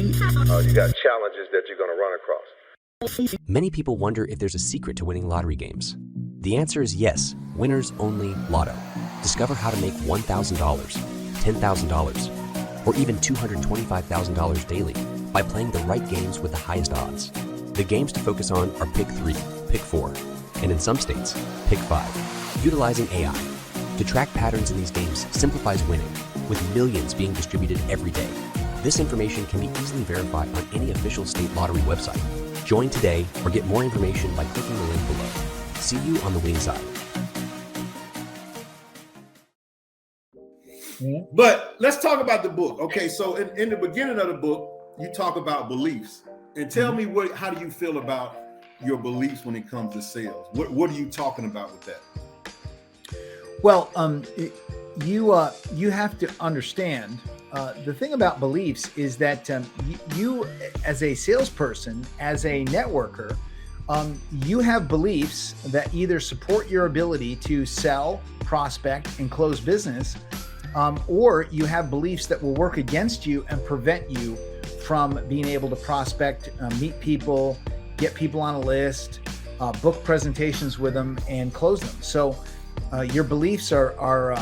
You got challenges that you're going to run across. Many people wonder if there's a secret to winning lottery games. The answer is yes, winners only lotto. Discover how to make $1,000, $10,000, or even $225,000 daily by playing the right games with the highest odds. The games to focus on are Pick 3, Pick 4, and in some states, Pick 5. Utilizing AI to track patterns in these games simplifies winning, with millions being distributed every day. This information can be easily verified on any official state lottery website. Join today or get more information by clicking the link below. See you on the winning side. But let's talk about the book. Okay, so in the beginning of the book, you talk about beliefs. And tell me how do you feel about your beliefs when it comes to sales? What are you talking about with that? Well, you have to understand the thing about beliefs is that you, as a salesperson, as a networker, you have beliefs that either support your ability to sell, prospect, and close business, or you have beliefs that will work against you and prevent you from being able to prospect, meet people, get people on a list, book presentations with them, and close them. So your beliefs are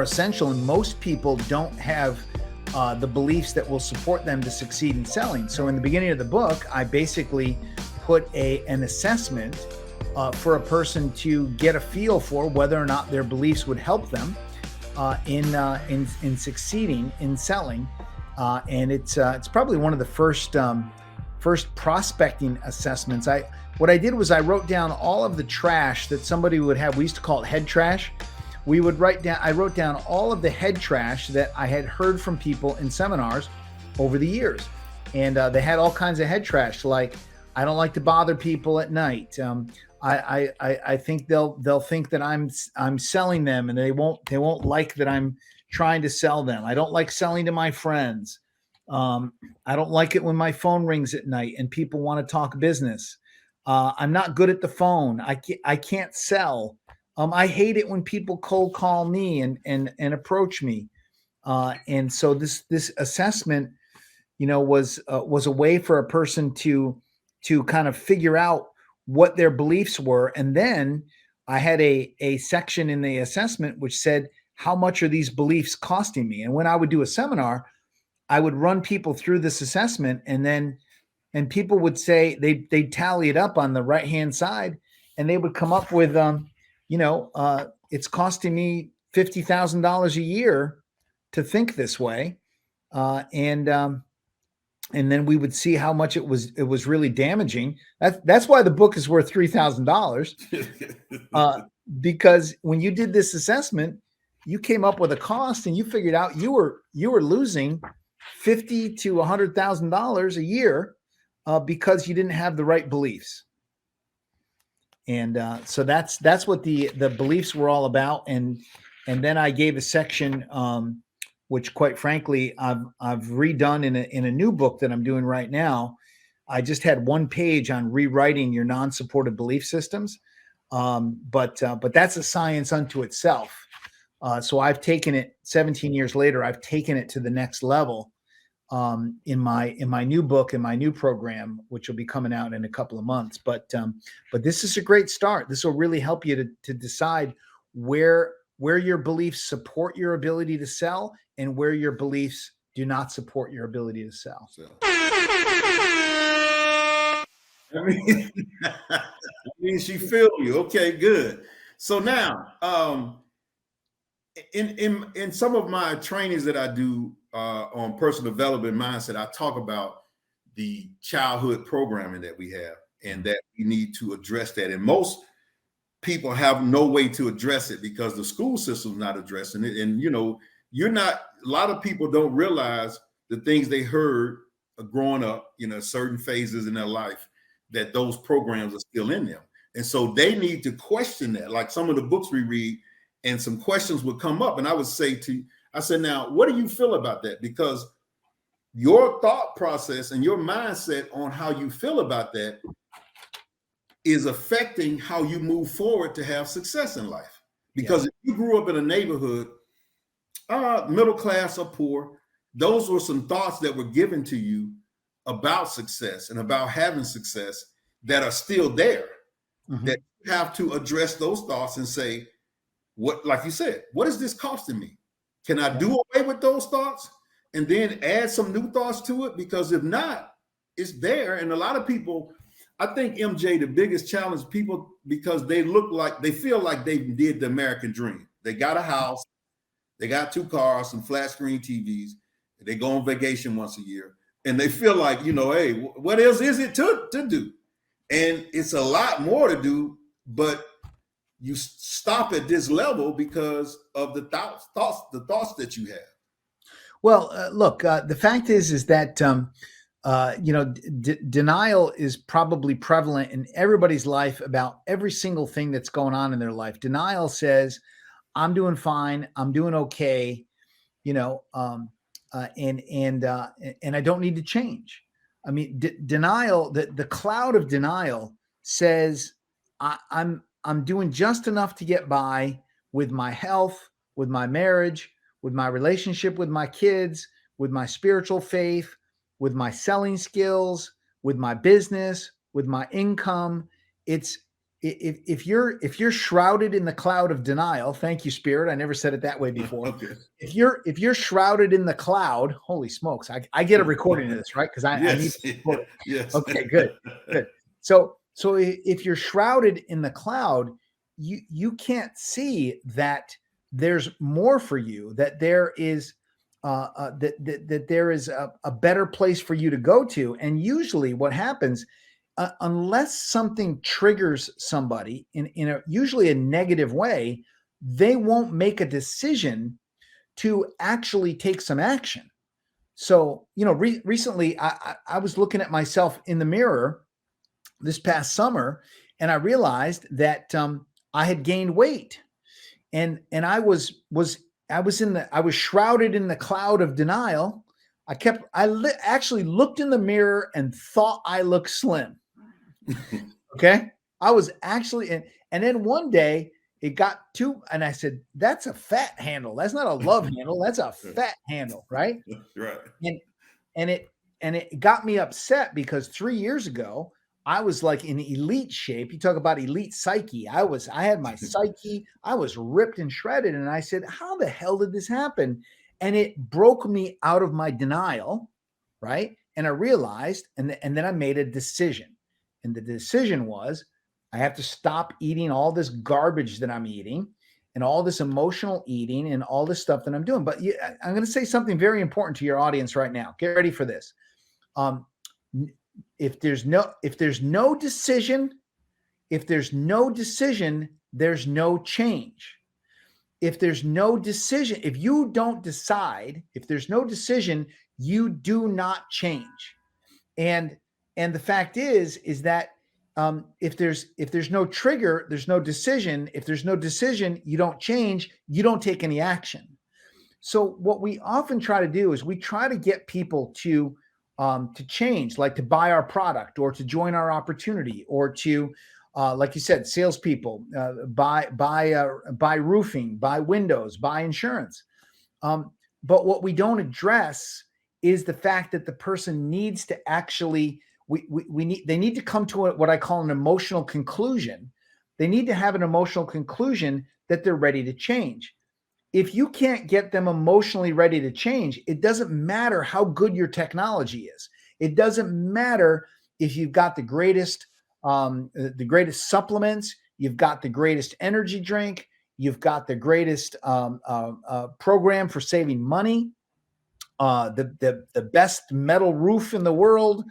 essential, and most people don't have the beliefs that will support them to succeed in selling. So in the beginning of the book, I basically put an assessment for a person to get a feel for whether or not their beliefs would help them in succeeding in selling. And it's probably one of the first prospecting assessments. What I did was I wrote down all of the trash that somebody would have. We used to call it head trash. I wrote down all of the head trash that I had heard from people in seminars over the years. And they had all kinds of head trash, like, I don't like to bother people at night. I think they'll think that I'm selling them, and they won't like that I'm trying to sell them. I don't like selling to my friends. I don't like it when my phone rings at night and people want to talk business. I'm not good at the phone. I can't sell. I hate it when people cold call me and approach me. And so this assessment, was a way for a person to kind of figure out what their beliefs were. And then I had a section in the assessment which said, how much are these beliefs costing me? And when I would do a seminar, I would run people through this assessment, and people would say they'd tally it up on the right-hand side, and they would come up with, it's costing me $50,000 a year to think this way. And then we would see how much it was really damaging. That's why the book is worth $3,000. Because when you did this assessment, you came up with a cost, and you figured out you were losing $50,000 to $100,000 a year because you didn't have the right beliefs. And so that's what the beliefs were all about. And then I gave a section, which quite frankly, I've redone in a new book that I'm doing right now. I just had one page on rewriting your non-supportive belief systems. But that's a science unto itself. So I've taken it 17 years later, I've taken it to the next level in my new book, in my new program, which will be coming out in a couple of months. But this is a great start. This will really help you to decide where your beliefs support your ability to sell and where your beliefs do not support your ability to sell. I mean, she feel you. Okay, good. So now, in some of my trainings that I do on personal development mindset, I talk about the childhood programming that we have, and that we need to address that. And most people have no way to address it because the school system's not addressing it. And a lot of people don't realize the things they heard growing up, certain phases in their life, that those programs are still in them. And so they need to question that. Like some of the books we read, and some questions would come up, and I would say now, what do you feel about that? Because your thought process and your mindset on how you feel about that is affecting how you move forward to have success in life. Because if you grew up in a neighborhood, middle class or poor, those were some thoughts that were given to you about success and about having success that are still there, that you have to address those thoughts and say, what, like you said, what is this costing me? Can I do away with those thoughts and then add some new thoughts to it? Because if not, it's there. And a lot of people, I think, MJ, the biggest challenge, people, because they feel like they did the American dream. They got a house, they got 2 cars, some flat screen TVs, they go on vacation once a year, and they feel like, hey, what else is it to do? And it's a lot more to do, but you stop at this level because of the thoughts that you have. Well, look, the fact is that denial is probably prevalent in everybody's life about every single thing that's going on in their life. Denial says, "I'm doing fine, I'm doing okay," and I don't need to change. I mean, denial, the cloud of denial says, I'm doing just enough to get by with my health, with my marriage, with my relationship with my kids, with my spiritual faith, with my selling skills, with my business, with my income. It's if you're shrouded in the cloud of denial, thank you, Spirit. I never said it that way before. Okay. If you're shrouded in the cloud, holy smokes, I get a recording of this, right? Because I need to record it. Yes. Okay, good. So if you're shrouded in the cloud, you can't see that there's more for you, that there is that there is a better place for you to go to. And usually what happens, unless something triggers somebody in a usually a negative way, they won't make a decision to actually take some action. So, recently I was looking at myself in the mirror this past summer, and I realized that I had gained weight, and I was shrouded in the cloud of denial. Actually looked in the mirror and thought I looked slim. Okay. I was actually, and then one day it got and I said, that's a fat handle. That's not a love handle. That's a fat handle. Right. Right. And it got me upset because 3 years ago, I was like in elite shape. You talk about elite psyche. I had my psyche. I was ripped and shredded. And I said, how the hell did this happen? And it broke me out of my denial. Right. And I realized, and then I made a decision. And the decision was, I have to stop eating all this garbage that I'm eating and all this emotional eating and all this stuff that I'm doing. But I'm going to say something very important to your audience right now. Get ready for this. If there's no decision, there's no change. If there's no decision, if you don't decide, if there's no decision, you do not change. And the fact is that if there's no trigger, there's no decision. If there's no decision, you don't change, you don't take any action. So what we often try to do is we try to get people to change, like to buy our product or to join our opportunity or to, like you said, salespeople, buy roofing, buy windows, buy insurance. But what we don't address is the fact that the person needs to actually, they need to come to what I call an emotional conclusion. They need to have an emotional conclusion that they're ready to change. If you can't get them emotionally ready to change, it doesn't matter how good your technology is. It doesn't matter if you've got the greatest supplements, you've got the greatest energy drink, you've got the greatest program for saving money, the best metal roof in the world,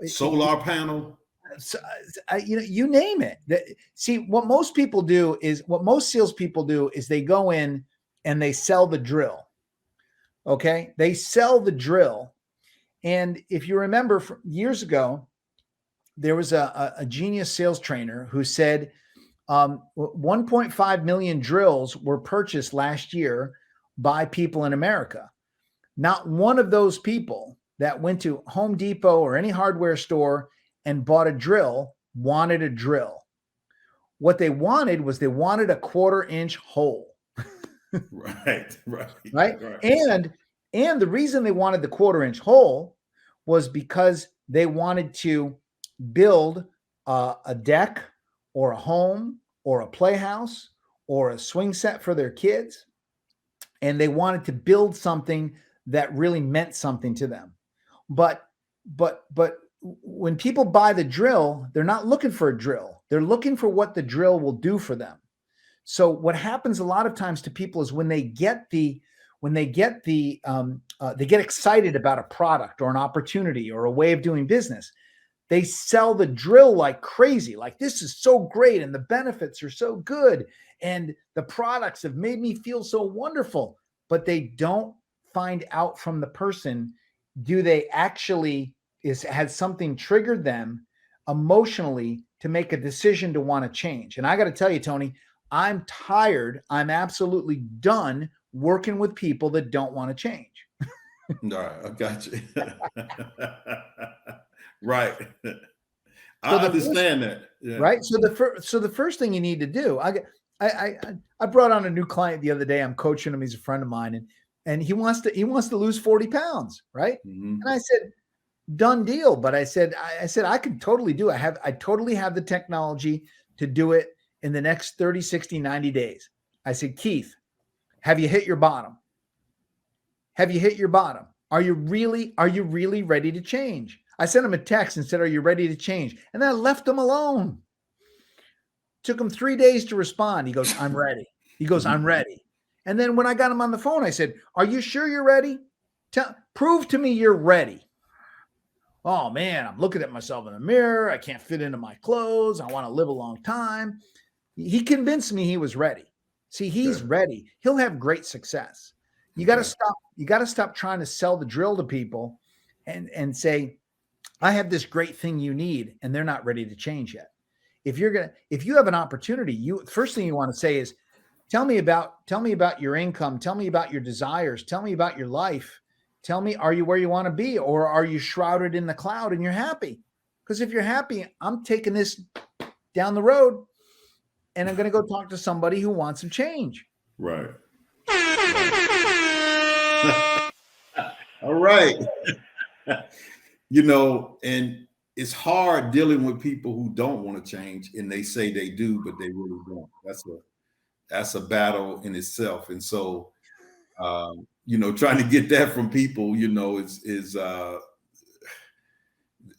solar panel. So, you name it. See, what most salespeople do is they go in and they sell the drill. Okay. They sell the drill. And if you remember from years ago, there was a genius sales trainer who said 1.5 million drills were purchased last year by people in America. Not one of those people that went to Home Depot or any hardware store and bought a drill wanted a drill. What they wanted was a 1/4 inch hole. Right. right? And the reason they wanted the 1/4-inch hole was because they wanted to build a deck or a home or a playhouse or a swing set for their kids, and they wanted to build something that really meant something to them. But when people buy the drill, they're not looking for a drill. They're looking for what the drill will do for them. So what happens a lot of times to people is when they get they get excited about a product or an opportunity or a way of doing business, they sell the drill like crazy. Like, this is so great and the benefits are so good and the products have made me feel so wonderful. But they don't find out from the person, do they actually has something triggered them emotionally to make a decision to want to change? And I got to tell you, Tony, I'm tired. I'm absolutely done working with people that don't want to change. All right, I got you. Right. So I understand that. Yeah. Right. So the first thing you need to do, I brought on a new client the other day. I'm coaching him. He's a friend of mine, and he wants to lose 40 pounds. Right. Mm-hmm. And I said, done deal. But I said, I could totally do it. I totally have the technology to do it in the next 30, 60, 90 days. I said, Keith, have you hit your bottom? Have you hit your bottom? Are you really ready to change? I sent him a text and said, are you ready to change? And then I left him alone. Took him 3 days to respond. He goes, I'm ready. He goes, I'm ready. And then when I got him on the phone, I said, are you sure you're ready? Prove to me you're ready. Oh man, I'm looking at myself in the mirror. I can't fit into my clothes. I want to live a long time. He convinced me he was ready. See, he's ready. He'll have great success. You got to stop. You got to stop trying to sell the drill to people and say, I have this great thing you need, and they're not ready to change yet. If you have an opportunity, first thing you want to say is, tell me about your income. Tell me about your desires. Tell me about your life. Tell me, are you where you want to be, or are you shrouded in the cloud and you're happy? Because if you're happy, I'm taking this down the road and I'm going to go talk to somebody who wants some change. Right. All right. And it's hard dealing with people who don't want to change, and they say they do, but they really don't. That's a battle in itself. And so, trying to get that from people, is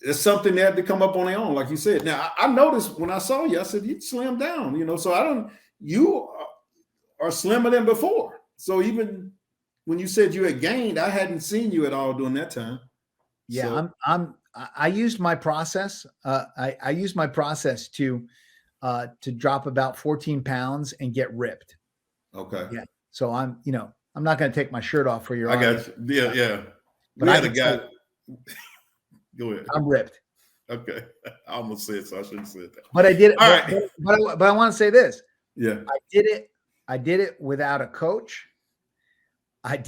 it's something they have to come up on their own, like you said. Now, I noticed when I saw you, I said, you slimmed down, so you are slimmer than before. So even when you said you had gained, I hadn't seen you at all during that time. Yeah, so. I used my process. I used my process to drop about 14 pounds and get ripped. Okay. Yeah. So I'm not going to take my shirt off for your audience. I got you. Yeah. But we had a guy. Go ahead. I'm ripped. Okay. I almost said so. I shouldn't have said that. But I did it. All right. But I want to say this. Yeah. I did it without a coach. I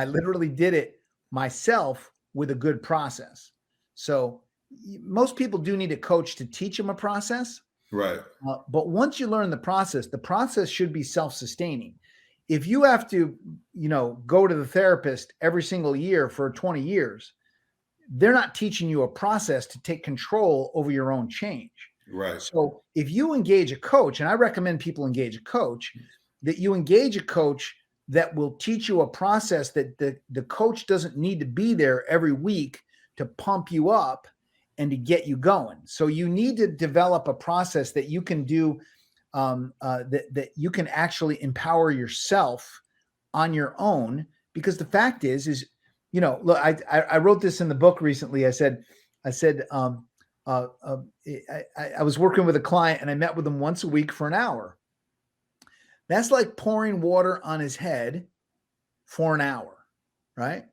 literally did it myself with a good process. So most people do need a coach to teach them a process. Right. But once you learn the process should be self-sustaining. If you have to, go to the therapist every single year for 20 years, they're not teaching you a process to take control over your own change. Right. So if you engage a coach, and I recommend people engage a coach, that you engage a coach that will teach you a process that the coach doesn't need to be there every week to pump you up and to get you going. So you need to develop a process that you can do, that you can actually empower yourself on your own. Because the fact is, look, I wrote this in the book recently. I said, I was working with a client and I met with him once a week for an hour. That's like pouring water on his head for an hour, right?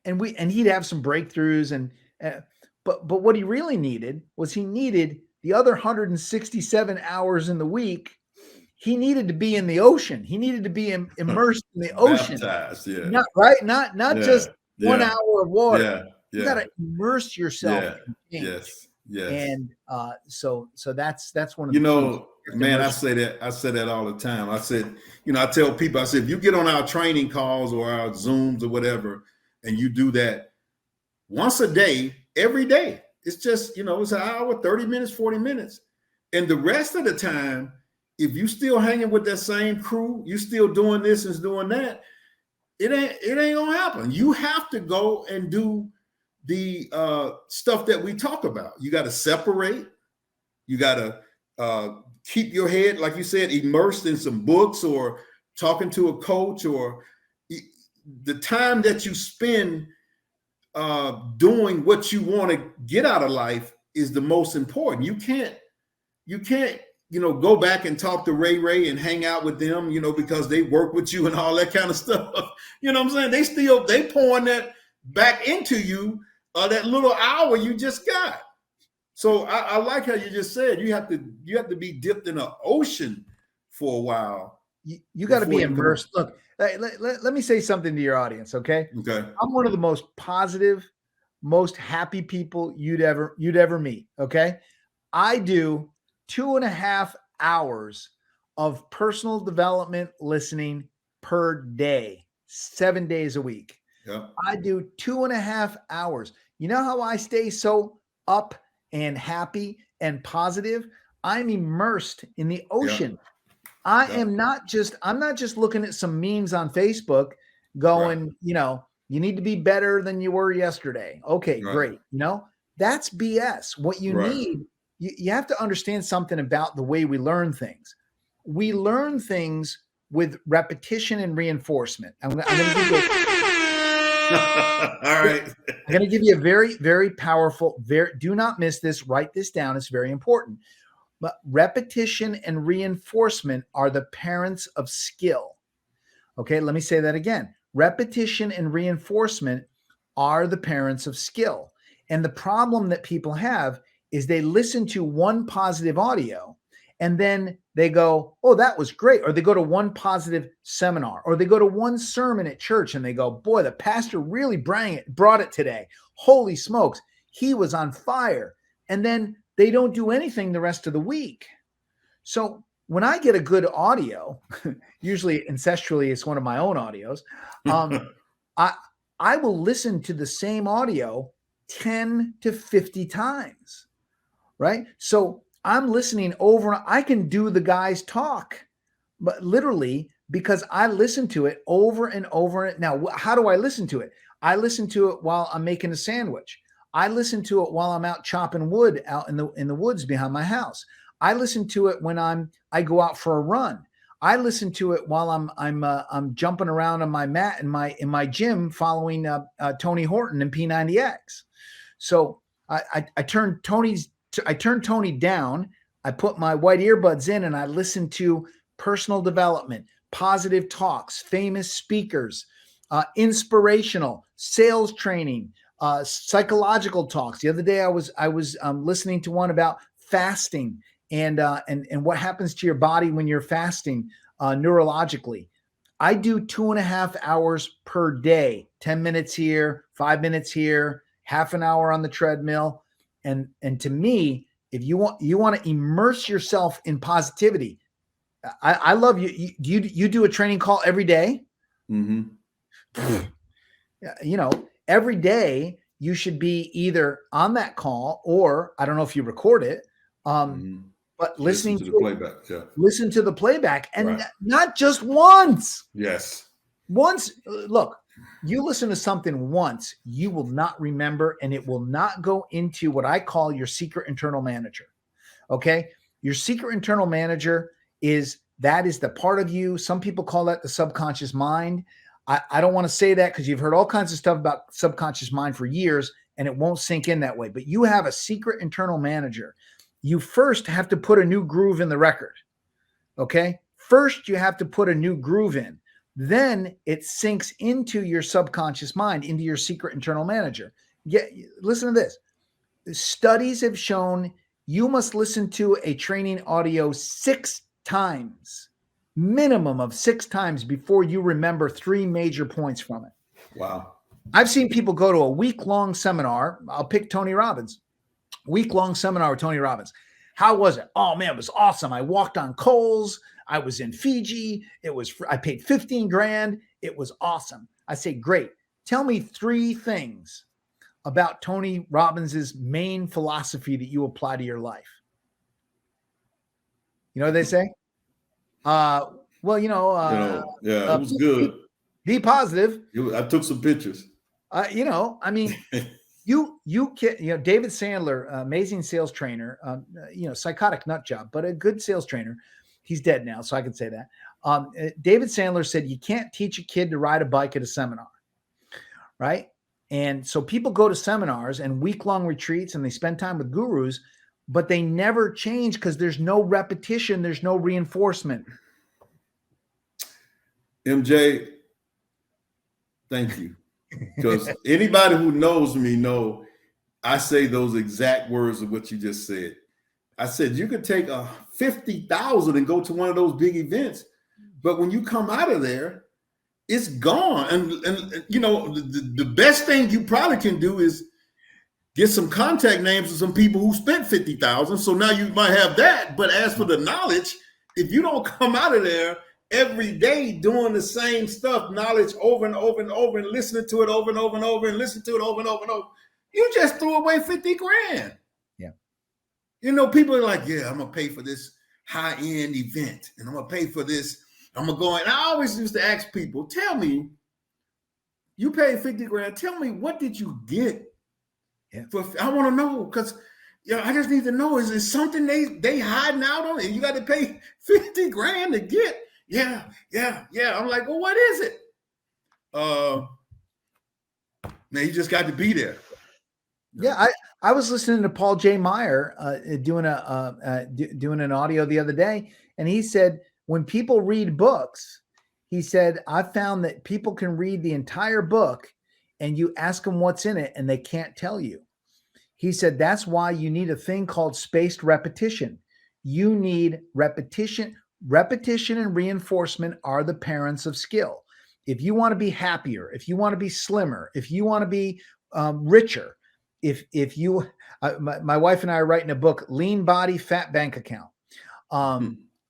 And he'd have some breakthroughs but what he really needed was the other 167 hours in the week. He needed to be in the ocean. He needed to be immersed in the ocean. Baptized, yeah. Not just 1 hour of water. Yeah. You got to immerse yourself. Yeah. Yes. And so that's one of the Man, I say that all the time. I said, I tell people, I said, if you get on our training calls or our Zooms or whatever, and you do that once a day, every day, it's just, it's an hour, 30 minutes, 40 minutes. And the rest of the time, if you still hanging with that same crew, you still doing this and doing that, it ain't gonna happen. You have to go and do the stuff that we talk about. You got to separate. You got to keep your head, like you said, immersed in some books or talking to a coach, or the time that you spend doing what you want to get out of life is the most important. You can't, go back and talk to Ray and hang out with them, because they work with you and all that kind of stuff. You know what I'm saying? They pouring that back into you, that little hour you just got. So I like how you just said you have to be dipped in an ocean for a while. You got to be immersed. Look, let me say something to your audience, okay? Okay. I'm one of the most positive, most happy people you'd ever meet, okay? I do 2.5 hours of personal development listening per day, 7 days a week. Yeah. I do 2.5 hours. You know how I stay so up and happy and positive? I'm immersed in the ocean. Yeah. I'm not just looking at some memes on Facebook going, you need to be better than you were yesterday. Okay, great. That's BS. What you need, you have to understand something about the way we learn things. We learn things with repetition and reinforcement. I'm going to give you all right. I'm going to give you a very, very powerful, do not miss this. Write this down. It's very important. But repetition and reinforcement are the parents of skill. Okay, let me say that again. Repetition and reinforcement are the parents of skill. And the problem that people have is they listen to one positive audio and then they go, oh, that was great. Or they go to one positive seminar, or they go to one sermon at church and they go, boy, the pastor really brought it today. Holy smokes, he was on fire. And then they don't do anything the rest of the week. So when I get a good audio, usually ancestrally, it's one of my own audios, I will listen to the same audio 10 to 50 times, right? So I'm listening over. I can do the guys talk, but literally because I listen to it over and over. Now, how do I listen to it? I listen to it while I'm making a sandwich. I listen to it while I'm out chopping wood out in the woods behind my house. I listen to it when I go out for a run. I listen to it while I'm jumping around on my mat in my gym following Tony Horton and P90X. So I turned Tony down. I put my white earbuds in and I listen to personal development, positive talks, famous speakers, inspirational, sales training, psychological talks. The other day I was listening to one about fasting and what happens to your body when you're fasting neurologically. I do 2.5 hours per day, 10 minutes here, 5 minutes here, half an hour on the treadmill. And to me, if you want to immerse yourself in positivity, I love you. You do a training call every day. Mm-hmm. Every day you should be either on that call or I don't know if you record it, but listening to the playback. Yeah. Listen to the playback, and not just once. Yes. Once. Look, you listen to something once, you will not remember, and it will not go into what I call your secret internal manager. Okay, your secret internal manager is the part of you. Some people call that the subconscious mind. I don't want to say that because you've heard all kinds of stuff about subconscious mind for years and it won't sink in that way. But you have a secret internal manager. You first have to put a new groove in the record. Okay. First, you have to put a new groove in. Then it sinks into your subconscious mind, into your secret internal manager. Listen to this. Studies have shown you must listen to a training audio 6 times. Minimum of 6 times before you remember 3 major points from it. Wow. I've seen people go to a week-long seminar. I'll pick Tony Robbins. Week-long seminar with Tony Robbins. How was it? Oh man, it was awesome. I walked on coals. I was in Fiji. I paid 15 grand. It was awesome. I say, great. Tell me 3 things about Tony Robbins's main philosophy that you apply to your life. You know what they say? Well, it was good. Be positive. I took some pictures. I mean, you can, David Sandler, amazing sales trainer, psychotic nut job, but a good sales trainer. He's dead now, so I can say that. David Sandler said, you can't teach a kid to ride a bike at a seminar, right? And so people go to seminars and week-long retreats and they spend time with gurus, but they never change because there's no repetition. There's no reinforcement. MJ, thank you. Because anybody who knows me know I say those exact words of what you just said. I said, you could take 50,000 and go to one of those big events, but when you come out of there, it's gone. And the best thing you probably can do is get some contact names of some people who spent 50,000. So now you might have that. But as for the knowledge, if you don't come out of there every day doing the same stuff, knowledge over and over and over, and listening to it over and over and over, and listen to it over and over and over, you just threw away 50 grand. Yeah. People are like, yeah, I'm going to pay for this high-end event, and I'm going to pay for this. I'm going to go. And I always used to ask people, tell me, you paid 50 grand. Tell me, what did you get? Yeah. I want to know, because I just need to know, is it something they hiding out on, and you got to pay 50 grand to get? Yeah. I'm like, well, what is it? Man, you just got to be there. Yeah, I was listening to Paul J. Meyer doing an audio the other day, and he said when people read books, he said, I found that people can read the entire book and you ask them what's in it and they can't tell you. He said that's why you need a thing called spaced repetition. You need repetition. Repetition and reinforcement are the parents of skill. If you want to be happier, if you want to be slimmer, if you want to be richer, if you, my wife and I are writing a book, Lean Body, Fat Bank Account.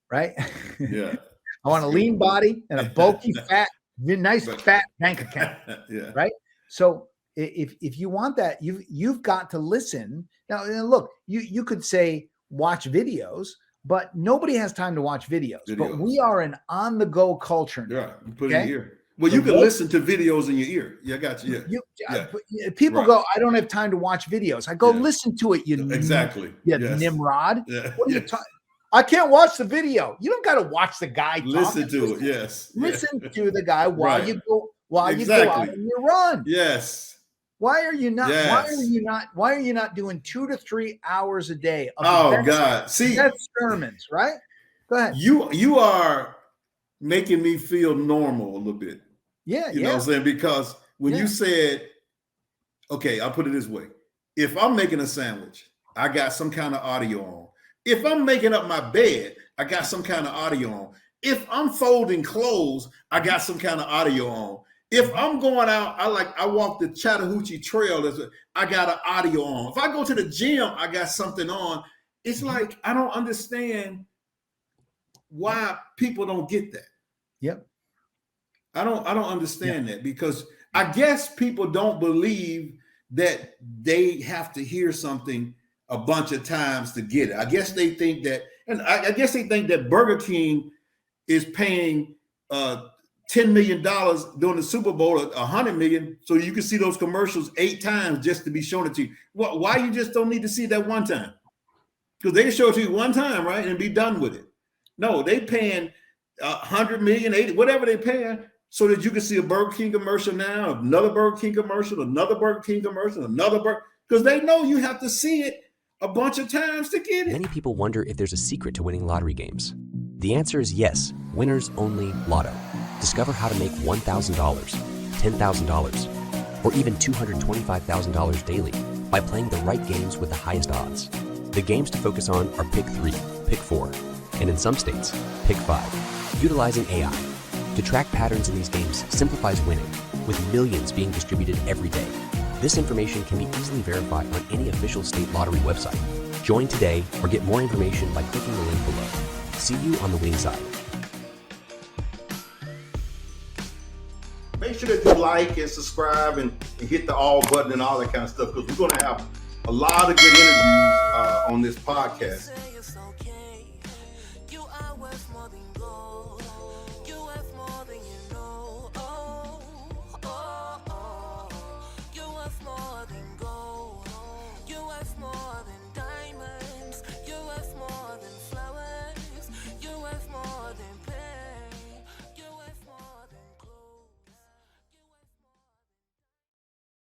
Right? Yeah. I want a lean body and a bulky, fat, nice fat bank account. Yeah. Right? So if you want that, you've got to listen. Now, look, you could say watch videos, but nobody has time to watch videos. But we are an on-the-go culture now. Yeah, you put it in here. Well, you can listen to videos in your ear. Yeah, I got you. Yeah. People go, I don't have time to watch videos. I go, listen to it, exactly. Nimrod. Yeah. What are you talking? I can't watch the video. You don't got to watch the guy. Listen to it. Yes. Listen to the guy while you go you go out and you run. Yes. Why are you not? Yes. Why are you not doing 2 to 3 hours a day? God! See, that's sermons, right? Go ahead. You are making me feel normal a little bit. Yeah, you know what I'm saying? Because when you said, okay, I'll put it this way: if I'm making a sandwich, I got some kind of audio on. If I'm making up my bed, I got some kind of audio on. If I'm folding clothes, I got some kind of audio on. If I'm going out, I walk the Chattahoochee Trail, I got an audio on. If I go to the gym, I got something on. It's like, I don't understand why people don't get that. Yep. I don't understand that, because I guess people don't believe that they have to hear something a bunch of times to get it. I guess they think that, and I guess they think that Burger King is paying $10 million during the Super Bowl, $100 million, so you can see those commercials 8 times just to be shown it to you. Why you just don't need to see that one time? Because they can show it to you one time, right, and be done with it. No, they paying $100 million, 80, whatever they paying, so that you can see a Burger King commercial now, another Burger King commercial, another Burger King commercial, another Burger, because they know you have to see it a bunch of times to get it. Many people wonder if there's a secret to winning lottery games. The answer is yes. Winners only Lotto. Discover how to make $1,000, $10,000, or even $225,000 daily by playing the right games with the highest odds. The games to focus on are Pick 3, Pick 4, and in some states, Pick 5. Utilizing AI to track patterns in these games simplifies winning, with millions being distributed every day. This information can be easily verified on any official state lottery website. Join today or get more information by clicking the link below. See you on the winning side. Make sure that you like and subscribe and hit the all button and all that kind of stuff, because we're going to have a lot of good interviews on this podcast.